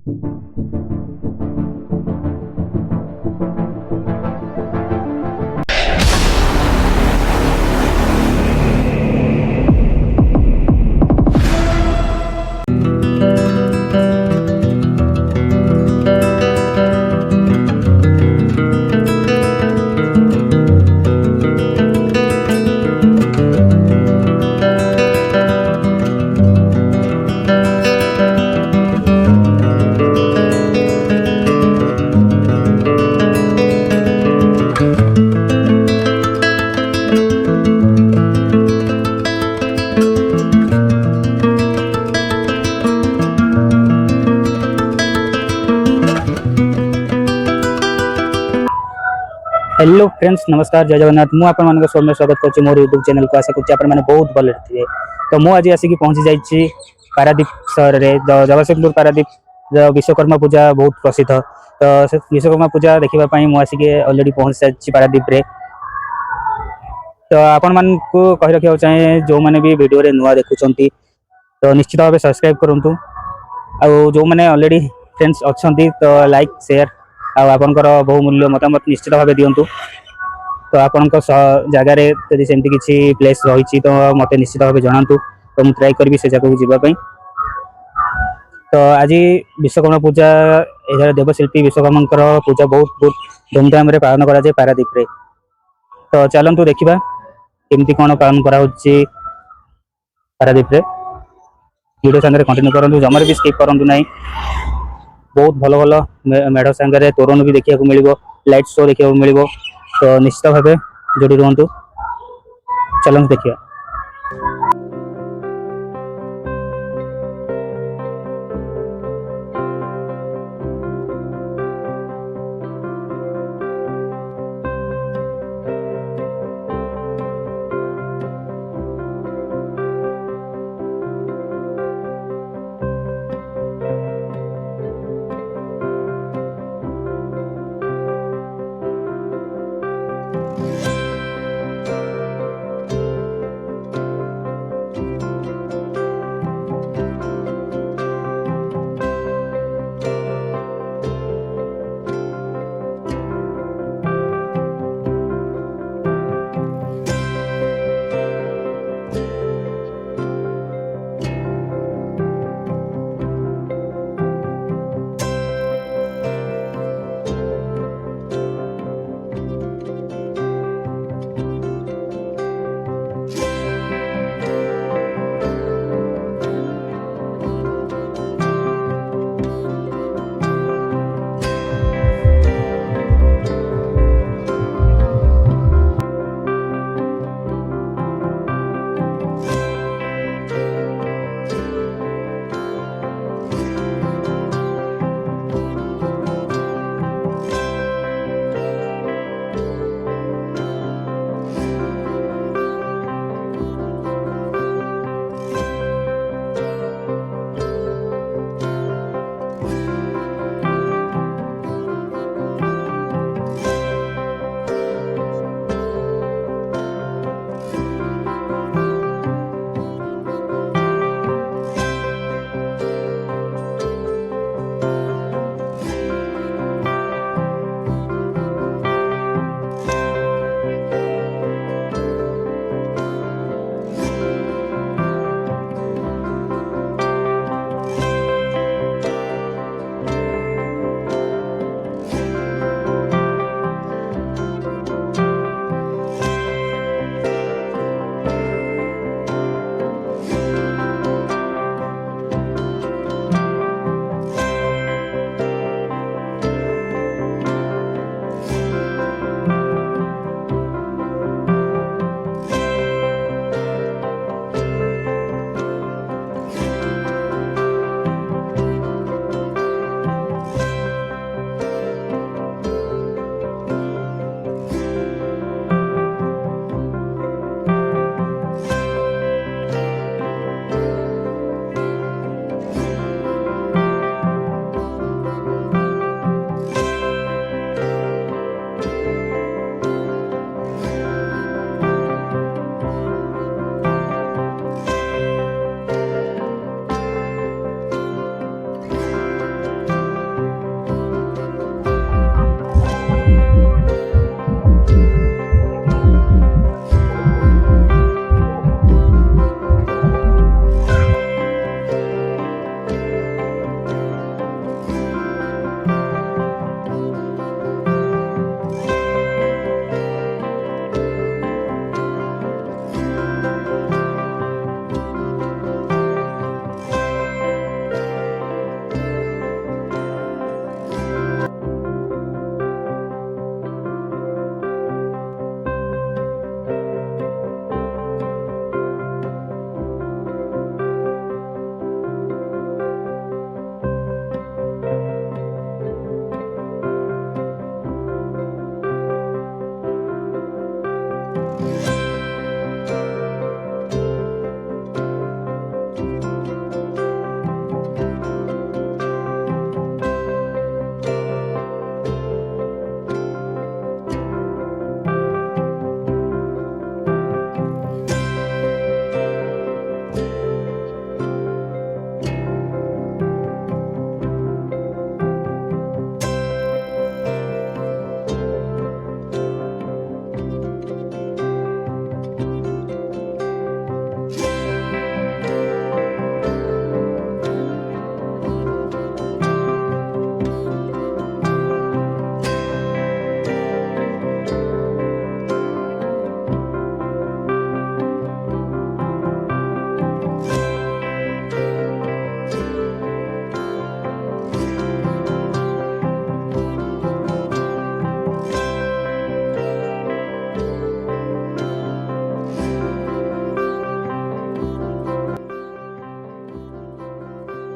Hello friends, नमस्कार, जय जगन्नाथ। मु आपण मान सौम्य स्वागत करछि मोर यूट्यूब चैनल को। आशा करछि आपण माने बहुत भले थे। तो मु आज आसिक पहुंची जाइछि पारादीप शहर रे। जगतसिंहपुर पारादीप विश्वकर्मा पूजा बहुत प्रसिद्ध। तो से विश्वकर्मा पूजा देखिबा पई मु आसिक ऑलरेडी पहुंच जाइछि पारादीप रे। तो आपण मान को कहि रखियो चाहे जो माने भी वीडियो रे नुआ देखुछंती तो निश्चित भाबे सब्सक्राइब करंतु। आ जो माने ऑलरेडी फ्रेंड्स अछंती तो लाइक शेयर आपणकर बहुमूल्य मतामत निश्चित भाव दिंतु। तो आपण जगार यदि सेमती किसी प्लेस रही तो मत निश्चित भाव जनातु। तो मुझे ट्राए करी से जगह जावाई। तो आज विश्वकर्मा पूजा देवशिल्पी विश्वकर्मा पूजा बहुत बहुत धूमधाम रे पालन करा पारादीप रे। तो चलतु देखा केमती कौन पालन करा पारादीप रे। वीडियो सागर कंटिन्यू करूँ, जमार भी स्किप करूँ ना। बहुत भल भल मेढ़ सांगे तोरण भी देखा मिल, लाइट शो देखा मिल। तो निश्चित भाव जोड़ी रुहतु। चलते देखिए।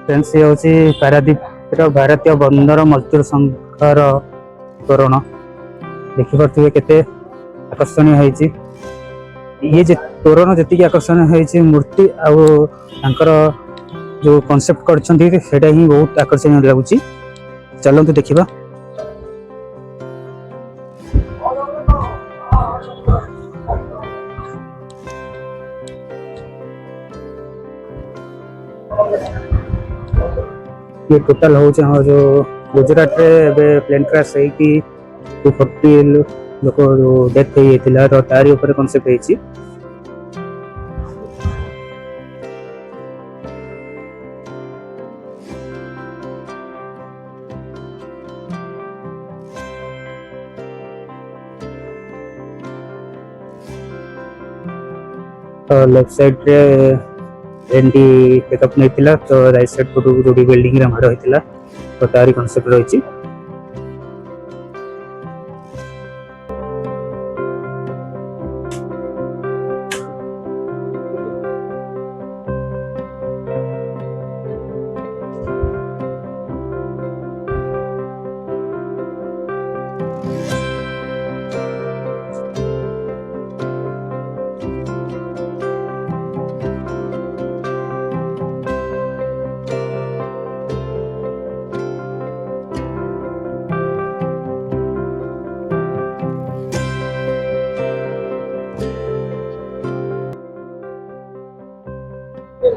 फ्रेंड्स ये होची पारादीप भारतीय बंदर मजदूर संघर तोरण देखि पार्थिबे केते आकर्षणीय होईची ये जे तोरण जति आकर्षणीय होईची मूर्ति आउ तांकर जो कॉन्सेप्ट करछंती सेटा ही बहुत आकर्षणीय लागुची चलंतु देखिबा ये टोटल हो जो गुजरात रे प्लेन क्रैश है कि 240 लोक जो डेथ होइथिला तो तारी ऊपर कांसेप्ट हेछि लेफ्ट साइड रे एनडी पिकअप नहीं तो राइट साइड को जोड़ी बिल्डिंग रे मार होइतिला तो तारी कांसेप्ट रहिछि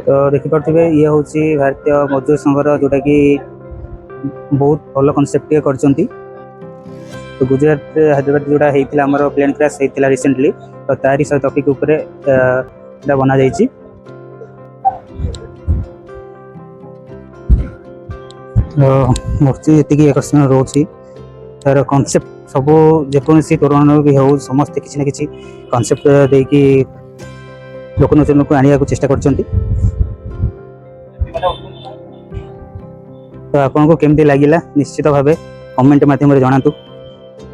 तो देखिपे ये हूँ भारतीय मजदूर संघर जोटा कि बहुत भल कनसेप्ट करछंती तो गुजरात हैदराबाद जोटा होता आम प्लेन क्रैश होता रिसेंटली तो तारी सह टपिक उपरे बना जाइए मूर्ति जी आकर्षण रोचे तार कनसेप्ट सब जेकोसी तोरण भी हो समस्ते किसी ना कि कनसेप्ट देकी लोकलोचन को आने को चेष्टा करछंती तो आपन को केमती लागिला निश्चित भावे कमेंट माध्यम रे जणातु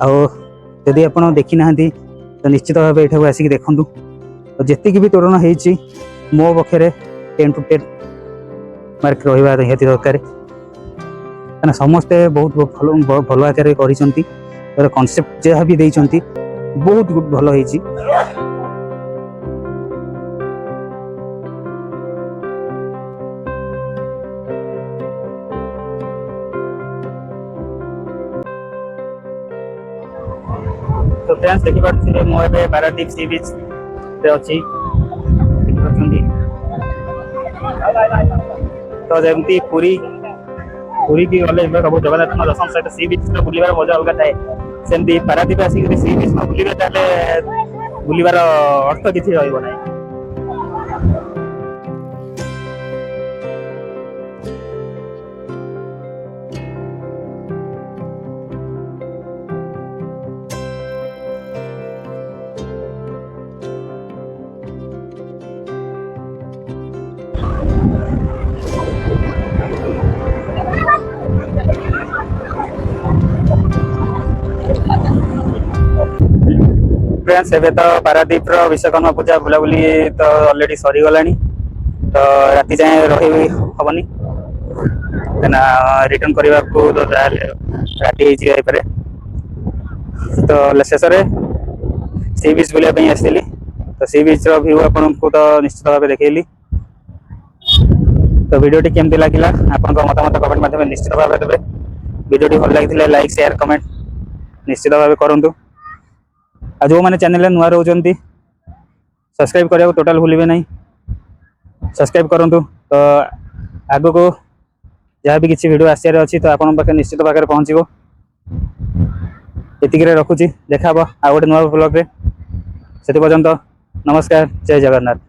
आ यदि आपन देखि नाहंती तो निश्चित भावे एठा को आसी देखंतु तो जेति की भी तोरण हेछि मो पखरे 10 to 10 मार्क रहिबा निहाती दरकार kana समस्ते बहुत भलो आकार करिसंती तर कांसेप्ट जे भी देइसंती बहुत गुड भलो हेछि तो फ्रेंड्स देखि पारछिले मो एबे पारादीप सी बीच रे अछि तो जेमती पूरी की गले सब जगन्नाथ दर्शन सहित सी बीच बुलिबार मजा अलग थाए सेमती पारादीप आसी सी बीच में बुलिबे ताले बुलिबार अर्थ किछि रहइबो नै फ्रेंड्स एबे तो पारादीप रो विश्वकर्मा पूजा बुलाबुली तो ऑलरेडी सरी गलानी तो राति जाए रही हबनी ना रिटर्न करबा को तो राति ही जाय पारे तो शेष रे सी बीच बुलिया पई आसीली तो सी बीच रो व्यू आपन को तो निश्चित भाव देखैली तो वीडियो टी केमती लागिला आपन को मतामत कमेंट माध्यम में निश्चित भाव देबे वीडियो टी भल लागिथिले लाइक शेयर कमेंट निश्चित भाव करंतु आ जो मैंने चैनल नुआ रोचंती सब्सक्राइब करिया टोटल भूलिबे नहीं सब्सक्राइब करंतु तो आगो को जहाँ भी किसी वीडियो आसियार अच्छी तो आपन पाखे निश्चित भाव पहुँचो ये रखुची देखा आ गोटे नुआ ब्लॉग रे से पर्यंत नमस्कार जय जगन्नाथ।